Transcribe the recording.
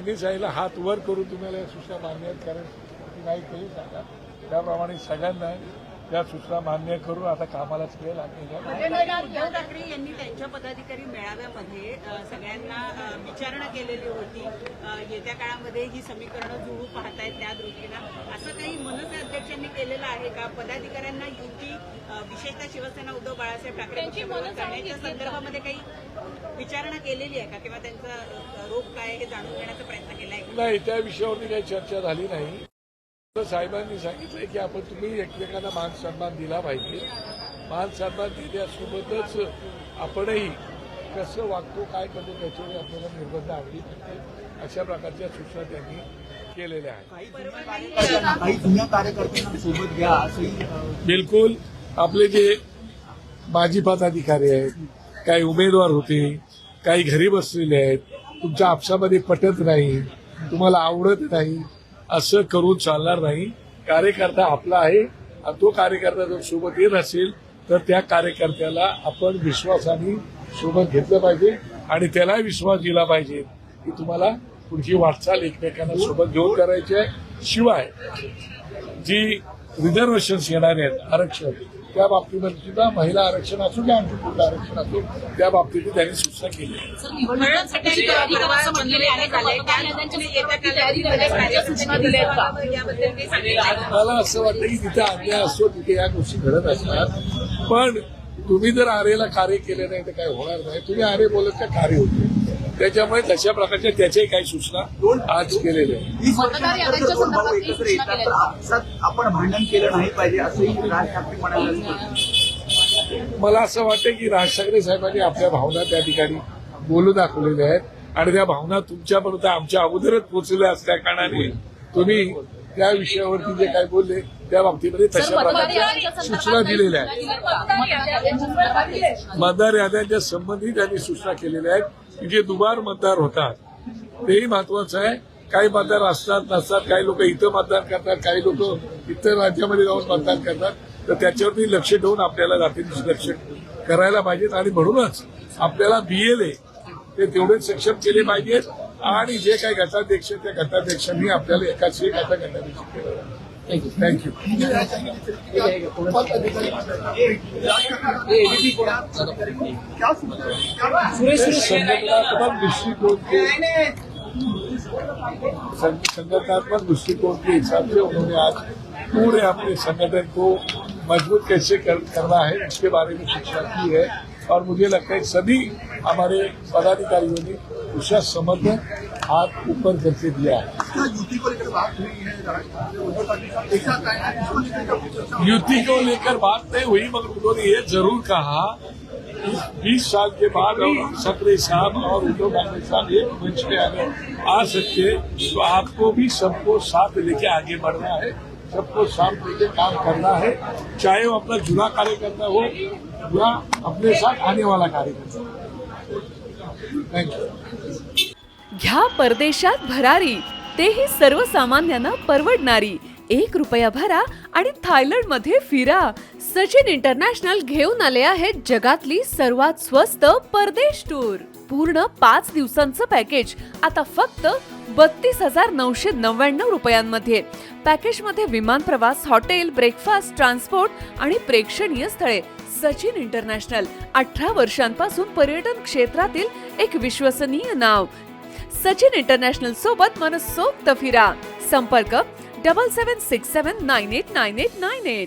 त्यांनी सांगितलं हात वर करून तुम्हाला या सूचना मान्य आहेत, कारण की नाही तेही सांगा. त्याप्रमाणे सगळ्यांना त्या सूचना मान्य करून आता कामालाच वेळ लागेल. उद्धव ठाकरे यांनी त्यांच्या पदाधिकारी मेळाव्यामध्ये सगळ्यांना विचारणा केलेली होती. येत्या काळामध्ये ही समीकरणं जुळू पाहतायत त्या दृष्टीनं असं काही मनसे अध्यक्षांनी केलेलं आहे का? पदाधिकाऱ्यांना युती विशेषतः शिवसेना उद्धव बाळासाहेब ठाकरे करण्याच्या संदर्भामध्ये काही विचारणा केलेली आहे का, किंवा त्यांचा रोग काय हे जाणून घेण्याचा प्रयत्न केला आहे? नाही, त्या विषयावरती काही चर्चा झाली नाही. साहेबांनी सांगितलंय की आपण तुम्ही एकमेकांना मान सन्मान दिला पाहिजे. मान सन्मान दिल्यासोबतच आपणही कसं वागतो काय करतो त्याच्यावर आपल्याला निर्बंध आणली पाहिजे, अशा प्रकारच्या सूचना त्यांनी केलेल्या आहेत. काही जुन्या कार्यकर्त्यांना सोबत घ्या असंही बिलकुल. आपले जे माजी पदाधिकारी आहेत, काही उमेदवार होते, काही घरी बसलेले आहेत, तुमच्या आपसामध्ये पटत नाही, तुम्हाला आवडत नाही, असं करून चालणार नाही. कार्यकर्ता आपला आहे आणि तो कार्यकर्ता जर सोबत येत असेल तर त्या कार्यकर्त्याला आपण विश्वासाने सोबत घेतलं पाहिजे आणि त्याला विश्वास दिला पाहिजे की तुम्हाला पुढची वाटचाल एकमेकांना सोबत घेऊन करायची आहे. शिवाय जी रिझर्वेशन्स येणार आहेत, आरक्षण, त्या बाबतीमध्ये सुद्धा महिला आरक्षण असो किंवा आणखी कुठलं आरक्षण असो त्या बाबतीत त्यांनी सूचना केली आहे. मला असं वाटतं की तिथे अन्याय असतो तिथे या गोष्टी घडत असतात, पण तुम्ही जर आरेला कार्य केले नाही तर काय होणार नाही. तुम्ही आरे बोलत का कार्य होते, त्याच्यामुळे तशा प्रकारच्या त्याच्याही काही सूचना आज केलेल्या आहेत. आपण भांडण केलं नाही पाहिजे असंही राज ठाकरे म्हणाले. मला असं वाटतं की राज ठाकरे साहेबांनी आपल्या भावना त्या ठिकाणी बोलून दाखवलेल्या आहेत आणि त्या भावना तुमच्यापर्यंत आमच्या अगोदरच पोहोचलेल्या असल्या कारणाने तुम्ही त्या विषयावरती जे काही बोलले त्या बाबतीमध्ये तशा प्रकारच्या सूचना दिलेल्या आहेत. मतदार याद्यांच्या संबंधी त्यांनी सूचना केलेल्या आहेत की जे दुबार मतदार होतात तेही महत्वाचं आहे. काही मतदार असतात नसतात, काही लोक इथं मतदान करतात, काही लोक इतर राज्यामध्ये जाऊन मतदान करतात, तर त्याच्यावरती लक्ष ठेवून आपल्याला जातीचं लक्ष करायला पाहिजेत आणि म्हणूनच आपल्याला BLA ते तेवढेच सक्षम केले पाहिजेत आणि जे काही गटाध्यक्ष त्या गटाध्यक्षांनी आपल्याला एकाच एक आता गटाध्यक्ष केलं. थँक्यू. संगठनात्मक दृष्टिकोण के हिसाब से उन्होंने आज पूरे अपने संगठन को मजबूत कैसे करना है उसके बारे में शिक्षा की है और मुझे लगता है सभी हमारे पदाधिकारियों ने उसका समर्थन हाथ ऊपर करके दिया है. युति को लेकर बात नहीं हुई, मगर उन्होंने ये जरूर कहा 20 साल के बाद ठाकरे साहब और उद्धव ठाकरे साहब एक मंच पे आ सकते तो आपको भी सबको साथ लेके आगे बढ़ना है, सबको साथ लेके काम करना है, चाहे वो अपना जुना कार्यकर्ता हो या अपने साथ आने वाला कार्यकर्ता. थँक्यू. घ्या परदेशात भरारी, तेही सर्वसामान्यांना परवडणारी. 1 रुपया भरा आणि थायलंडमध्ये फिरा. सचिन इंटरनॅशनल घेऊन आले आहेत जगातली सर्वात स्वस्त परदेश टूर. पूर्ण 5 दिवसांचं पॅकेज आता फक्त 32,999 रुपयांमध्ये. पॅकेजमध्ये विमान प्रवास, हॉटेल, ब्रेकफास्ट, ट्रान्सपोर्ट आणि प्रेक्षणीय स्थळे. सचिन इंटरनॅशनल 18 वर्षांपासून पर्यटन क्षेत्रातील एक विश्वसनीय नाव. सचिन इंटरनॅशनल सोबत मनसोक्त फिरा. संपर्क 7767989898.